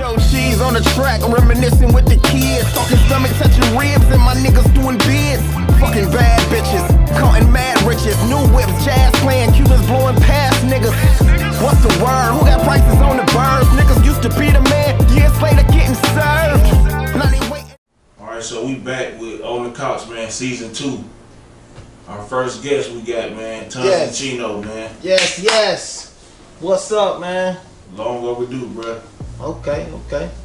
Joe She's on the track, reminiscing with the kids. Talking stomach, touching ribs, and my niggas doing bids. Fucking bad bitches, counting mad riches. New whips, jazz playing, Cubans blowing past niggas. What's the word? Who got prices on the birds? Niggas used to be the man, years later getting served. Now they waiting. Alright, so we back with On the Couch, man, season 2. Our first guest we got, man, Tunsichino, man. Yes. What's up, man? Long overdue, bruh. Okay.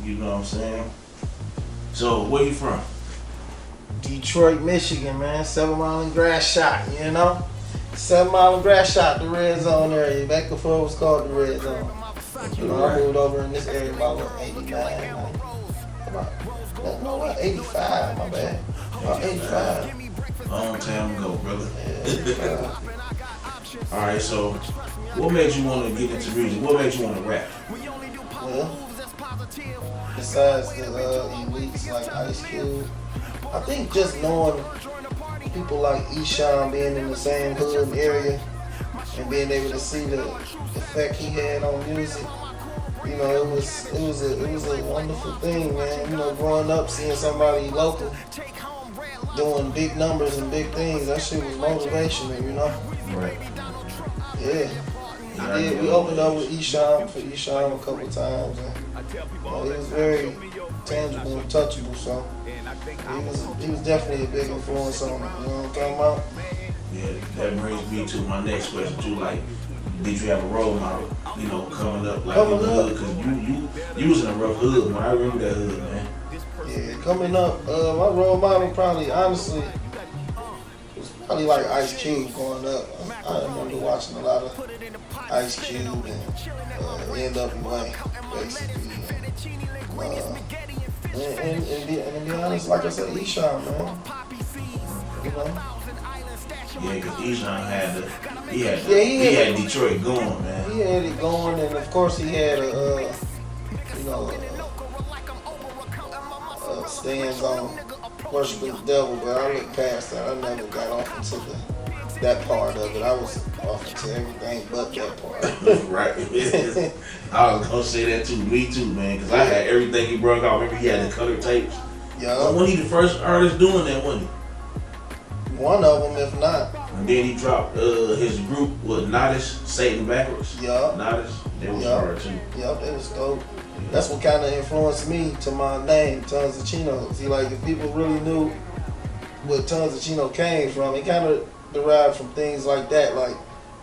You know what I'm saying? So, where you from? Detroit, Michigan, man. 7 Mile and Grass Shot, you know? 7 Mile and Grass Shot, the red zone area. Back before it was called the red zone. You know, I moved over in this area about 89. About 85, my bad. About 85. Long time ago, brother. Yeah, Alright, so what made you want to get into music? What made you want to rap? well, besides the elites like Ice Cube, I think just knowing people like ESHAM being in the same hood area and being able to see the effect he had on music, you know, it was a wonderful thing, man. You know, growing up seeing somebody local doing big numbers and big things, that shit was motivational, you know. Right. Yeah. We opened up with ESHAM for ESHAM a couple times, and it was very tangible and touchable. So he was definitely a big influence on me. You know what I'm talking about? Yeah, that brings me to my next question too. Like, did you have a role model? You know, coming up like in the hood, because you was in a rough hood. When I remember that hood, man. Yeah, coming up, my role model probably, honestly, was probably like Ice Cube growing up. I remember watching a lot of Ice Cube and NWA, basically. And to be honest, like I said, ESHAM, man. You know? Yeah, because ESHAM he had Detroit going, man. He had it going, and of course he had stands on worshiping the devil, but I looked past that. I never got off into that part of it. I was off into everything but that part. Right. I was gonna say that too. Me too, man. Because I had everything he brought out. Remember he had the color tapes. Yeah. Wasn't he the first artist doing that? Wasn't he? One of them, if not. And then he dropped his group with Nodis, Satan Backwards. Yeah. Nodis. That was hard too. Yep, it was dope. That's what kind of influenced me to my name, Tunsichino. See, like, if people really knew where Tunsichino came from, it kind of derived from things like that. Like,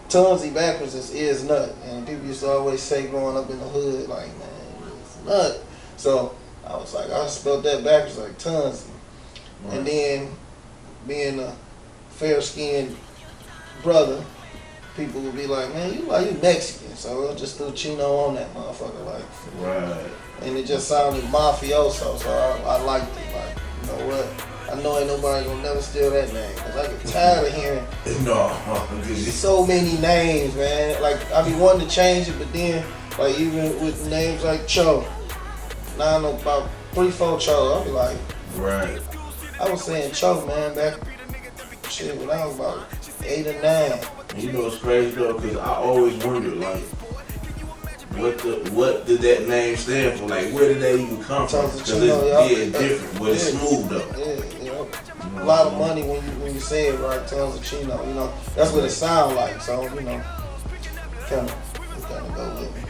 Tunsi backwards is nut. And people used to always say growing up in the hood, like, man, it's nut. So I was like, I spelled that backwards like Tunsi. Right. And then, being a fair-skinned brother, people would be like, man, you Mexican, so I just threw Chino on that motherfucker, like. Right. And it just sounded mafioso, so I liked it. Like, you know what? I know ain't nobody gonna never steal that name, cause I get tired of hearing so many names, man. Like, I be wanting to change it, but then, like, even with names like Cho, now I know about 3-4 Cho, I be like, right. I was saying Cho, man, back when I was about 8 or 9. You know it's crazy though, because I always wondered, like, what did that name stand for? Like, where did that even come from? Because it's different, but it's smooth though. Yeah, you know, a lot of money when you say it right, Tunsichino. You know, that's what it sounds like. So you know, kind of go with me.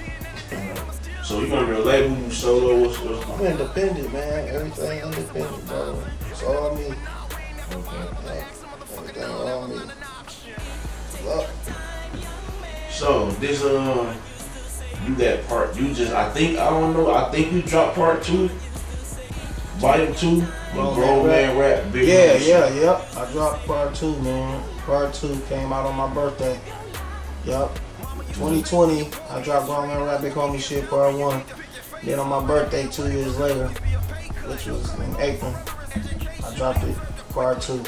So you gonna be a label, you solo? I'm independent, man. Everything independent, bro. It's all me. Okay. Yeah, everything all me. Well, so this you got part. I think you dropped part 2, volume 2. Grown Man Rap. Big Yep. I dropped part 2, man. Part 2 came out on my birthday. Yep. 2020, I dropped Grown Man Rap, Big Homie Shit, part 1. Then on my birthday 2 years later, which was in April, I dropped it, part 2.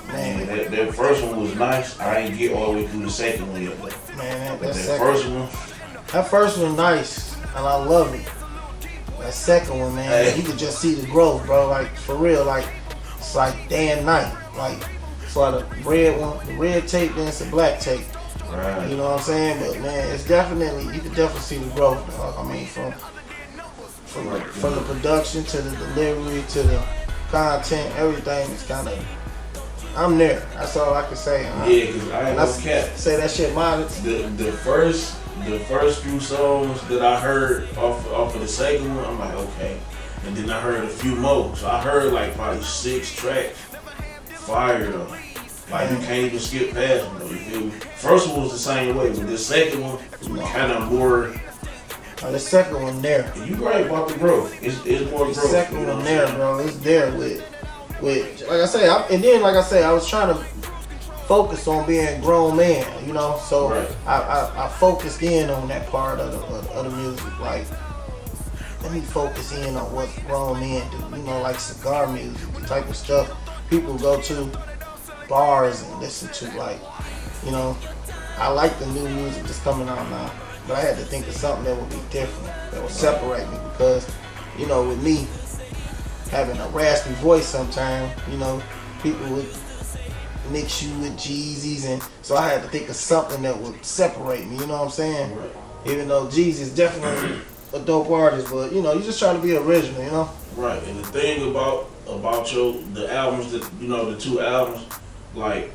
Man, that first one was nice. I ain't get all the way through the second one yet. Man, that first one nice, and I love it. That second one, man, you could just see the growth, bro. Like, for real, like, it's like day and night. Like, it's like the red tape, then it's a black tape. Right. You know what I'm saying? But man, it's definitely, you can definitely see the growth, dog. I mean, from From the production to the delivery to the content, everything is kind of. I'm there. That's all I can say. Yeah, cause I ain't no cat. Say that shit, mine. The first few songs that I heard off of the second one, I'm like, okay. And then I heard a few more. So I heard like probably 6 tracks. Fire though. Like you can't even skip past them though, you feel me? First one was the same way, but the second one was kind of more. The second one there. You right about the growth. It's more growth. The second one there, bro. It's there with like I say, I was trying to focus on being a grown man, you know. So right. I focused in on that part of the music. Like, let me focus in on what grown men do. You know, like cigar music, the type of stuff people go to bars and listen to. Like, you know, I like the new music that's coming out now, but I had to think of something that would be different, that would separate me, because, you know, with me having a raspy voice sometimes, you know, people would mix you with Jeezys, and so I had to think of something that would separate me, you know what I'm saying? Right. Even though Jeezy's definitely a dope artist, but, you know, you just try to be original, you know? Right, and the thing about the albums, that, you know, the 2 albums, like,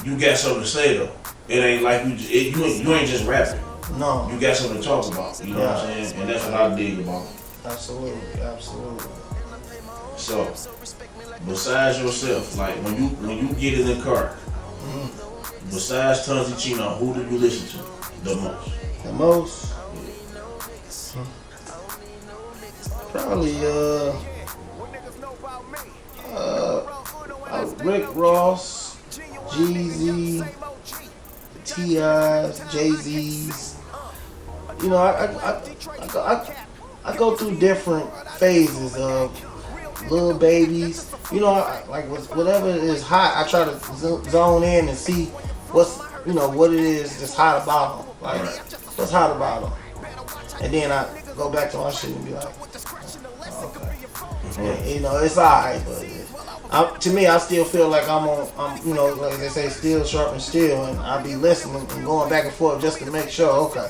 you got something to say though. It ain't like you ain't just rapping. No. You got something to talk about, you know what I'm saying? And that's what I dig about. Absolutely, absolutely. So, besides yourself, like when you get in the car, besides Tunsichino, who do you listen to the most? The most? Probably Rick Ross, Jeezy, T.I.'s, Jay-Z's. You know, I go through different phases of Lil Babies. You know, like whatever is hot, I try to zone in and see what's, you know, what it is that's hot about them. Like, what's hot about them. And then I go back to my shit and be like, oh, okay. And, you know, it's alright, but to me, I still feel like I'm you know, like they say, still sharp and still, and I'll be listening and going back and forth just to make sure, okay.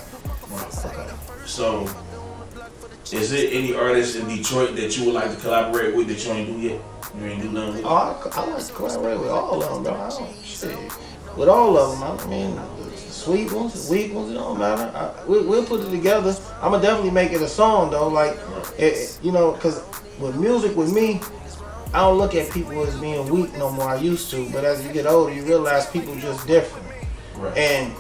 So, is there any artists in Detroit that you would like to collaborate with that you ain't do yet? You ain't do nothing with? Oh, I like to collaborate with all of them, bro. With all of them, I mean, the sweet ones, the weak ones, it don't matter. We'll put it together. I'm gonna definitely make it a song though, like, you know, because with music, with me, I don't look at people as being weak no more. I used to, but as you get older, you realize people just different. Right. And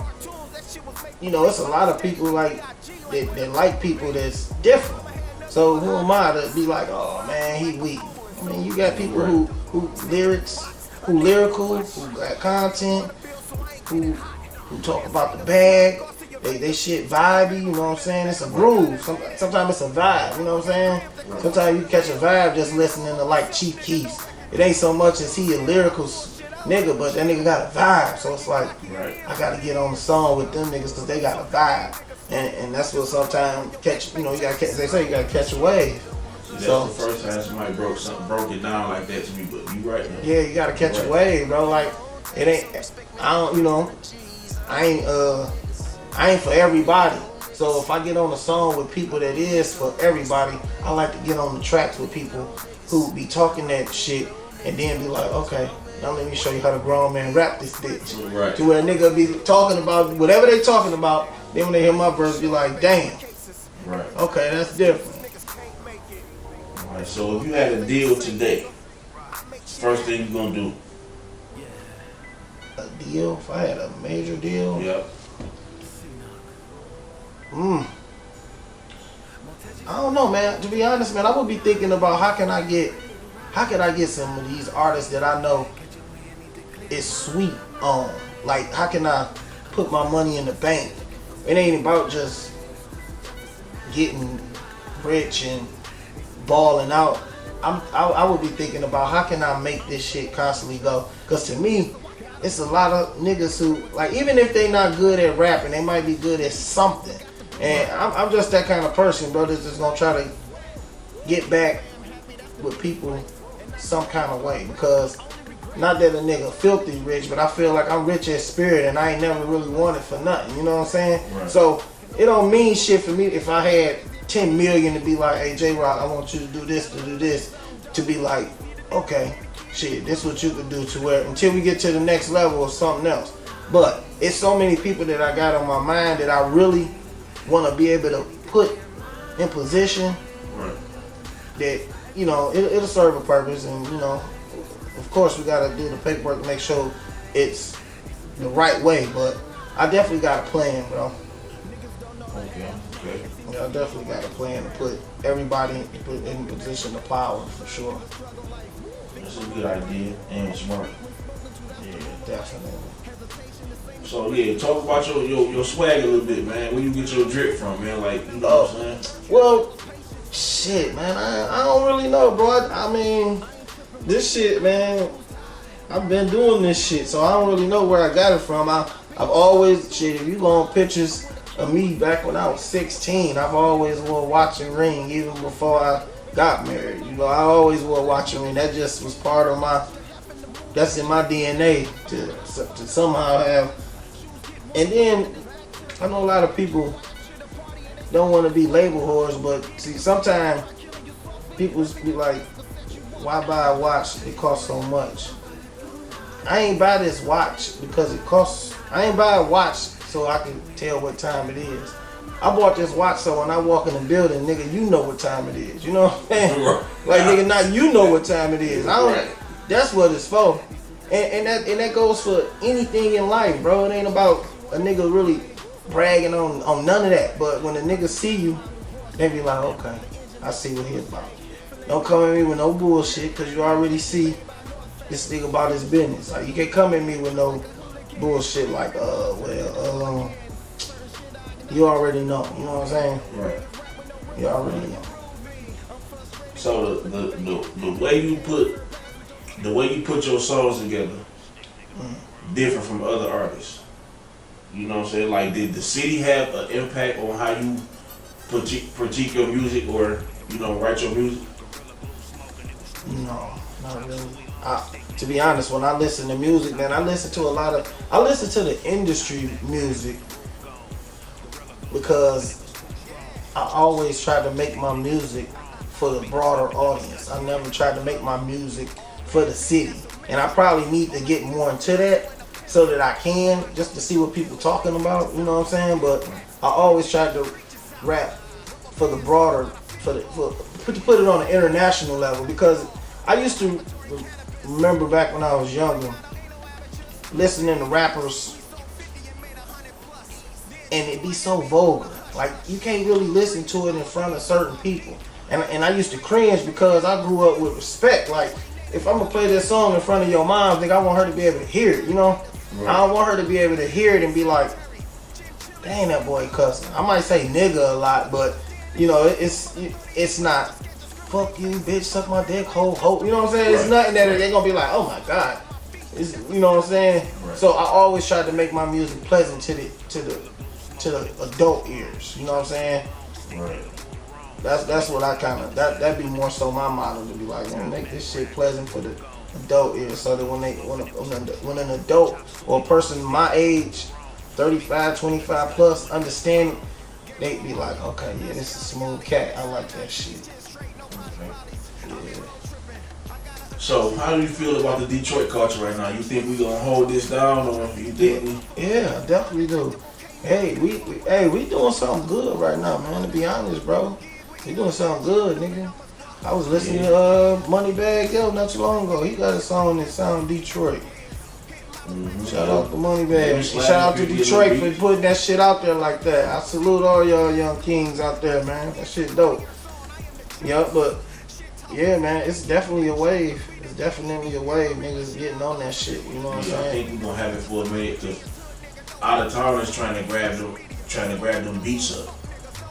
you know, it's a lot of people like that like people that's different. So who am I to be like, oh man, he weak? I mean, you got people who lyrical, who got content, who talk about the bag. They shit vibey, you know what I'm saying? It's a groove. Sometimes it's a vibe, you know what I'm saying? Sometimes you catch a vibe just listening to like Chief Keefs. It ain't so much as he a lyrical nigga, but that nigga got a vibe. So it's like, I gotta get on the song with them niggas because they got a vibe. And that's what sometimes catch, you know, you gotta catch, they say you gotta catch a wave. That's the first time somebody broke it down like that to me, but you right now. Yeah, you gotta catch a wave, bro. Like, it ain't, I don't, you know, I ain't for everybody. So if I get on a song with people that is for everybody, I like to get on the tracks with people who be talking that shit and then be like, okay, now let me show you how the grown man rap this bitch. Right. To where a nigga be talking about whatever they talking about, then when they hear my verse, be like, damn. Right. Okay, that's different. Alright, so if you had a deal today, first thing you gonna do? A deal? If I had a major deal? Yep. I don't know, man. To be honest, man, I would be thinking about how can I get some of these artists that I know is sweet on. Like, how can I put my money in the bank? It ain't about just getting rich and balling out. I would be thinking about how can I make this shit constantly go? Cause to me, it's a lot of niggas who, like, even if they not good at rapping, they might be good at something. And I'm just that kind of person, bro, that's just gonna try to get back with people some kind of way. Because not that a nigga filthy rich, but I feel like I'm rich at spirit and I ain't never really wanted for nothing. You know what I'm saying? Right. So it don't mean shit for me if I had 10 million to be like, hey J-Rock, I want you to do this, to be like, okay, shit, this what you could do to where until we get to the next level or something else. But it's so many people that I got on my mind that I really want to be able to put in position that, you know, it'll serve a purpose. And, you know, of course we got to do the paperwork to make sure it's the right way. But I definitely got a plan, bro. Okay. Yeah, I definitely got a plan to put everybody in position of power, for sure. That's a good idea and smart. Yeah, definitely. So yeah, talk about your swag a little bit, man. Where you get your drip from, man? Like, you know what I'm saying? Well, shit, man. I don't really know, bro. I mean, this shit, man. I've been doing this shit, so I don't really know where I got it from. I've always, shit, if you go on pictures of me back when I was 16, I've always wore watch and ring, even before I got married. You know, I always wore watch and ring. That just was part of that's in my DNA to somehow have. And then I know a lot of people don't want to be label whores, but see, sometimes people be like, why buy a watch? It costs so much. I ain't buy this watch because it costs. I ain't buy a watch so I can tell what time it is. I bought this watch so when I walk in the building, nigga, you know what time it is. You know what I'm saying? Like, nigga, now you know what time it is. That's what it's for. And that goes for anything in life, bro. It ain't about a nigga really bragging on none of that. But when a nigga see you, they be like, okay, I see what he about. Don't come at me with no bullshit, because you already see this nigga about his business. Like, you can't come at me with no bullshit like, you already know. You know what I'm saying? Right. You already know. So the way you put your songs together, different from other artists. You know what I'm saying? Like, did the city have an impact on how you critique your music or, you know, write your music? No, not really. To be honest, when I listen to music, man, I listen to the industry music because I always try to make my music for the broader audience. I never tried to make my music for the city. And I probably need to get more into that so that I can, just to see what people talking about, you know what I'm saying? But I always tried to rap for the broader, to put it on an international level, because I used to remember back when I was younger, listening to rappers, and it be so vulgar. Like, you can't really listen to it in front of certain people. And I used to cringe because I grew up with respect. Like, if I'm gonna play this song in front of your mom, I think I want her to be able to hear it, you know? Right. I don't want her to be able to hear it and be like, dang, that boy cussing. I might say nigga a lot, but, you know, it's not, fuck you, bitch, suck my dick, ho. You know what I'm saying? Right. It's nothing that they're gonna be like, oh my God. It's, you know what I'm saying? Right. So I always try to make my music pleasant to the adult ears. You know what I'm saying? Right. That's what I kind of, that'd be more so my motto, to be like, man, make this shit pleasant for the adult ears, so that when an adult or a person my age, 35, 25 plus, understand it, they be like, okay, yeah, this is a smooth cat. I like that shit. Okay. Yeah. So, how do you feel about the Detroit culture right now? You think we gonna hold this down, or you think Yeah, definitely do. Hey, we doing something good right now, man. To be honest, bro, we doing something good, nigga. I was listening to Moneybagg Yo not too long ago. He got a song that sound Detroit. Mm-hmm. Shout out to Moneybagg. Shout out to Detroit for putting that shit out there like that. I salute all y'all young kings out there, man. That shit dope. Yeah, but yeah, man, it's definitely a wave. It's definitely a wave. Niggas getting on that shit. You know what I'm saying? I think we're gonna have it for a minute, because out of towners trying to grab them beats up.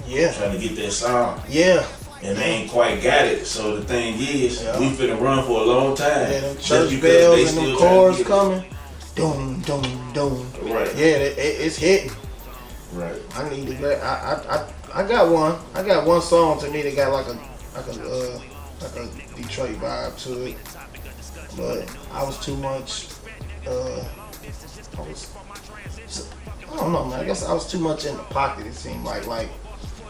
Yeah. Trying to get that sound. Yeah. And they ain't quite got it. So the thing is, we finna run for a long time. Yeah, them church bells and them chords coming. Doom, doom, doom. Right. Yeah, it's hitting. Right. I need to grab. I got one. I got one song to me that got like a Detroit vibe to it. But I was too much. I don't know, man. I guess I was too much in the pocket. It seemed like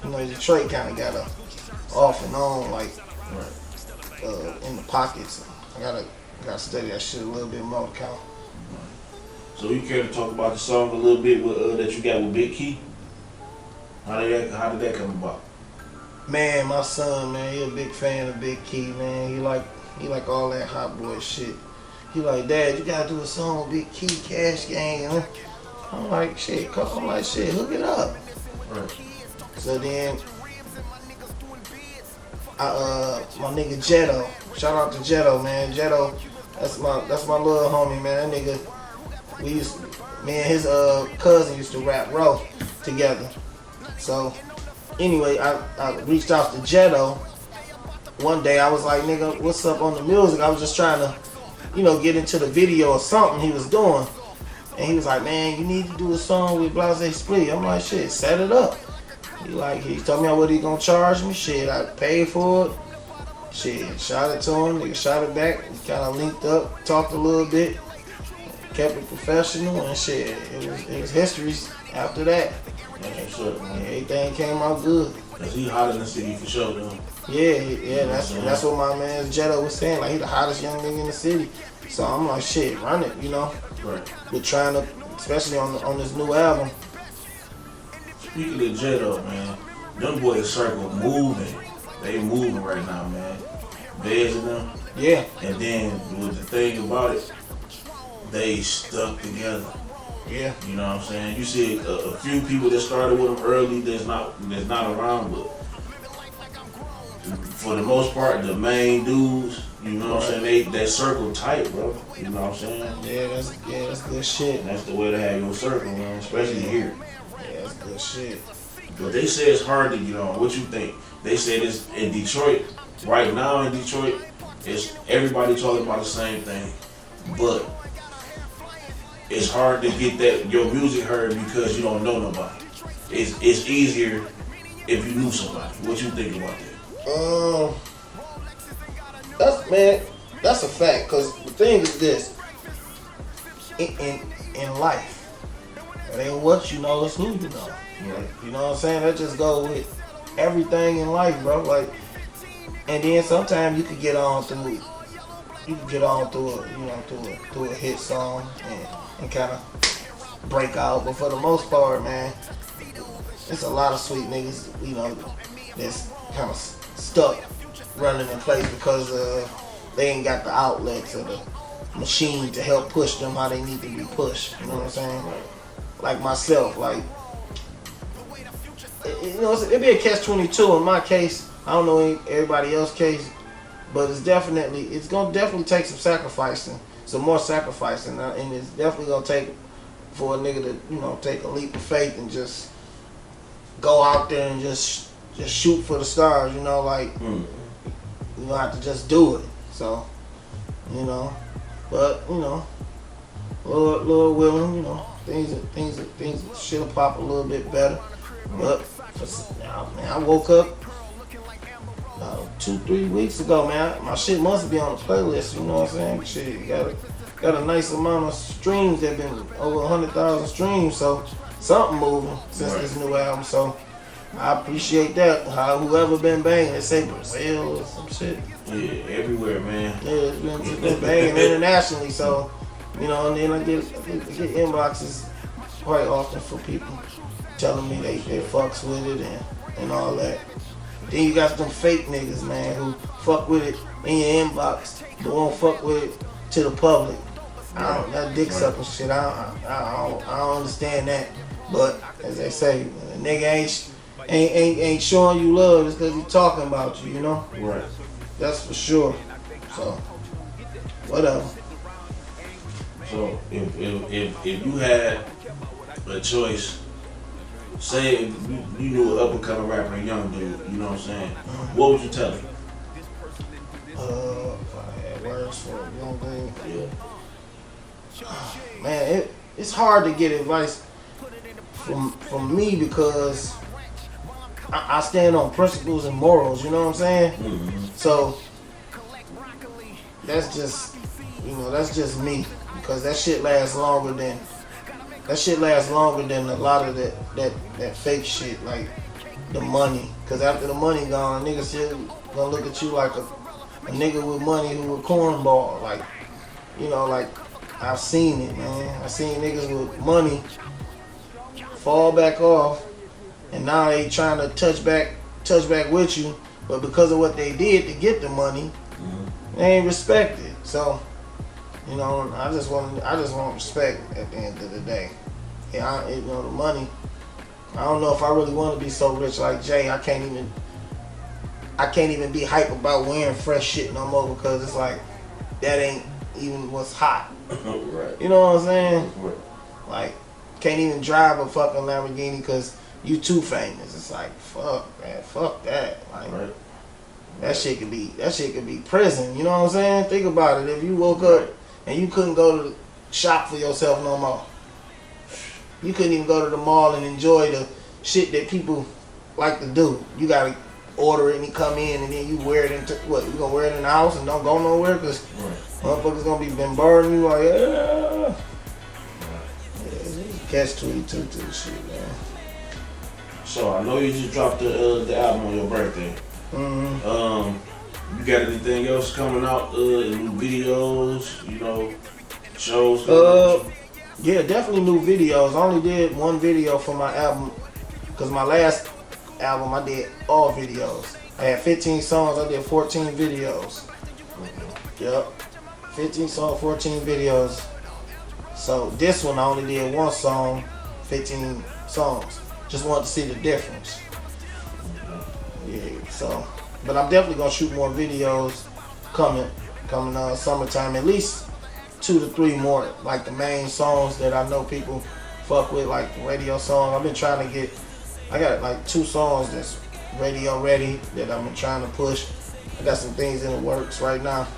you know, Detroit kind of got a off and on, like, in the pockets. I gotta study that shit a little bit more, Cal. So you care to talk about the song a little bit with, that you got with Big Key? How did that come about? Man, my son, man, he a big fan of Big Key, man. He like all that hot boy shit. He like, Dad, you gotta do a song with Big Key, Cash Gang. Huh? I'm like, shit, hook it up. Right. So then, my nigga Jetto, shout out to Jetto, man. Jetto, that's my little homie, man. That nigga, me and his cousin used to rap row together. So anyway, I reached out to Jetto. One day I was like, nigga, what's up on the music? I was just trying to, you know, get into the video or something he was doing. And he was like, man, you need to do a song with Blase Split. I'm like, shit, set it up. He told me what he gonna charge me. Shit, I paid for it. Shit, shot it to him. Nigga shot it back. We kind of linked up, talked a little bit, kept it professional, and shit, it was history after that. That's what's up, man. Everything came out good. Cause he hot in the city for sure, though. Yeah, that's what my man Jetto was saying. Like, he the hottest young nigga in the city. So I'm like, shit, run it, you know. Right. We're trying to, especially on this new album. Speaking of Jetto, man, them boys circle moving. They moving right now, man. Vez and them. Yeah. And then with the thing about it, they stuck together. Yeah. You know what I'm saying? You see a few people that started with them early that's not around, but for the most part, the main dudes, you know what I'm saying, they circle tight, bro. You know what I'm saying? Yeah, that's good shit. And that's the way to have your circle, man, especially here. Yeah, that's good shit. But they say it's hard to get on. What you think? They say this in Detroit, right now in Detroit, it's everybody talking about the same thing. But it's hard to get that your music heard because you don't know nobody. It's easier if you knew somebody. What you think about that? That's a fact. Cause the thing is this: in life, it ain't what you know, it's who you know. Right. You know what I'm saying? That just goes with everything in life, bro. Like, and then sometimes you could get on through a hit song and kind of break out. But for the most part, man, it's a lot of sweet niggas, you know, that's kind of stuck running in place because they ain't got the outlets or the machine to help push them how they need to be pushed. You know what I'm saying? Like myself, like, you know, it'd be a catch-22 in my case. I don't know everybody else's case, but it's gonna definitely take some sacrificing, some more sacrificing, and it's definitely gonna take for a nigga to, you know, take a leap of faith and just go out there and just shoot for the stars, you know, like you don't have to just do it. So, you know, but you know, Lord willing, you know, things should have popped a little bit better. But man, I woke up 2-3 weeks ago, man. My shit must be on the playlist. You know what I'm saying? Shit, got a nice amount of streams. That been over 100,000 streams. So something moving since this new album. So I appreciate that. Whoever been banging, they say Brazil or some shit. Yeah, everywhere, man. Yeah, it's been banging internationally. So, you know, and then I get inboxes quite often for people telling me they fucks with it and all that. Then you got them fake niggas, man, who fuck with it in your inbox, but won't fuck with it to the public. That dick sucking shit, I don't understand that. But as they say, a nigga ain't showing you love just because he's talking about you, you know? Right. That's for sure. So, whatever. So if you had a choice, say you knew an up and coming rapper, a young dude, you know what I'm saying? What would you tell him? If I had words for a young dude, Yeah. man, it's hard to get advice from me because I stand on principles and morals, you know what I'm saying? Mm-hmm. So that's just, you know, that's just me, because that shit lasts longer than a lot of that fake shit. Like, the money. Cause after the money gone, niggas still gonna look at you like a nigga with money who a cornball. Like, you know, like I've seen it, man. I seen niggas with money fall back off, and now they trying to touch back with you, but because of what they did to get the money, they ain't respected. So, you know, I just want respect at the end of the day. Yeah, you know, the money. I don't know if I really want to be so rich like Jay. I can't even be hype about wearing fresh shit no more, because it's like that ain't even what's hot. Right. You know what I'm saying? Right. Like, can't even drive a fucking Lamborghini because you too famous. It's like, fuck, man, fuck that. Like, right. that shit could be prison. You know what I'm saying? Think about it. If you woke up and you couldn't go to the shop for yourself no more, you couldn't even go to the mall and enjoy the shit that people like to do. You gotta order it and you come in and then you wear it into what? You gonna wear it in the house and don't go nowhere because motherfuckers gonna be bombarding you like, yeah. Catch-22 to the shit, man. So I know you just dropped the album on your birthday. Mm-hmm. You got anything else coming out? New videos, you know, shows? Yeah, definitely new videos. I only did one video for my album, because my last album I did all videos. I had 15 songs, I did 14 videos. Yep, 15 songs, 14 videos. So this one I only did one song, 15 songs. Just wanted to see the difference. Yeah, so, but I'm definitely gonna shoot more videos coming summertime. At least 2 to 3 more, like the main songs that I know people fuck with, like the radio song. I've been trying to get, I got like 2 songs that's radio ready that I've been trying to push. I got some things in the works right now.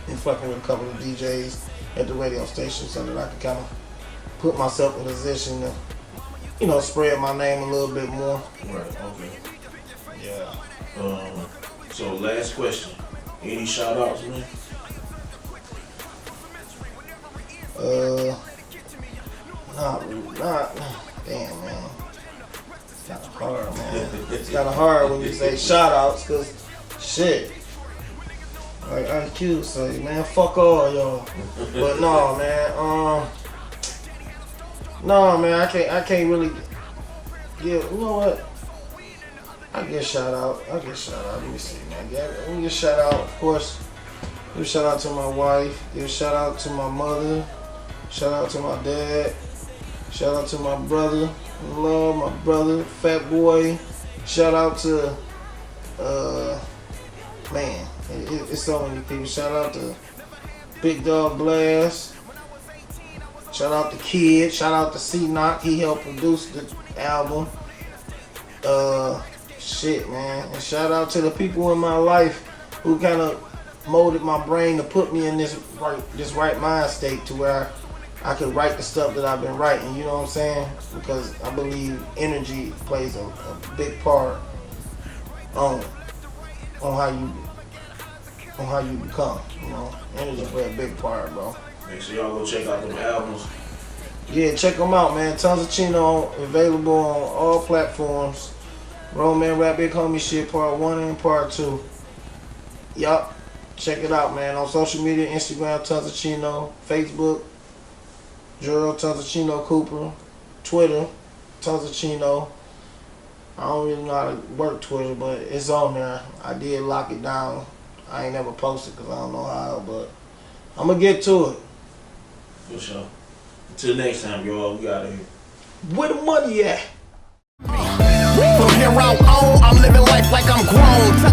Been fucking with a couple of DJs at the radio station so that I can kind of put myself in a position to, you know, spread my name a little bit more. Right, okay. Yeah. So last question. Any shout outs, man? Damn, man. It's kind of hard, man. It's kind of hard when you say shout outs, because shit. Like IQ say, man, fuck all y'all. But no, man, I can't really give. You know what? I get shout out. Let me see, man. Let me get shout out, of course. Give a shout out to my wife. Give a shout out to my mother. Shout out to my dad. Shout out to my brother. Love my brother, Fat Boy. Shout out to man. It's so many people. Shout out to Big Dog Blast. Shout out to Kid. Shout out to C-Knock. He helped produce the album. Shit, man. And shout out to the people in my life who kind of molded my brain to put me in this right mind state to where I could write the stuff that I've been writing. You know what I'm saying? Because I believe energy plays a big part on how you become, you know. Energy play a big part, bro. Make sure y'all go check out them albums. Yeah, check them out, man. Tunsichino available on all platforms. Roman Rap Big Homie shit, part 1 and part 2. Yup. Check it out, man. On social media, Instagram, Tunsichino, Facebook, Gerald Tunsichino Cooper, Twitter, Tunsichino. I don't really know how to work Twitter, but it's on there. I did lock it down. I ain't never posted because I don't know how, but I'm going to get to it. For sure. Until next time, y'all, we out of here. Where the money at? From here out on, I'm living life like I'm grown.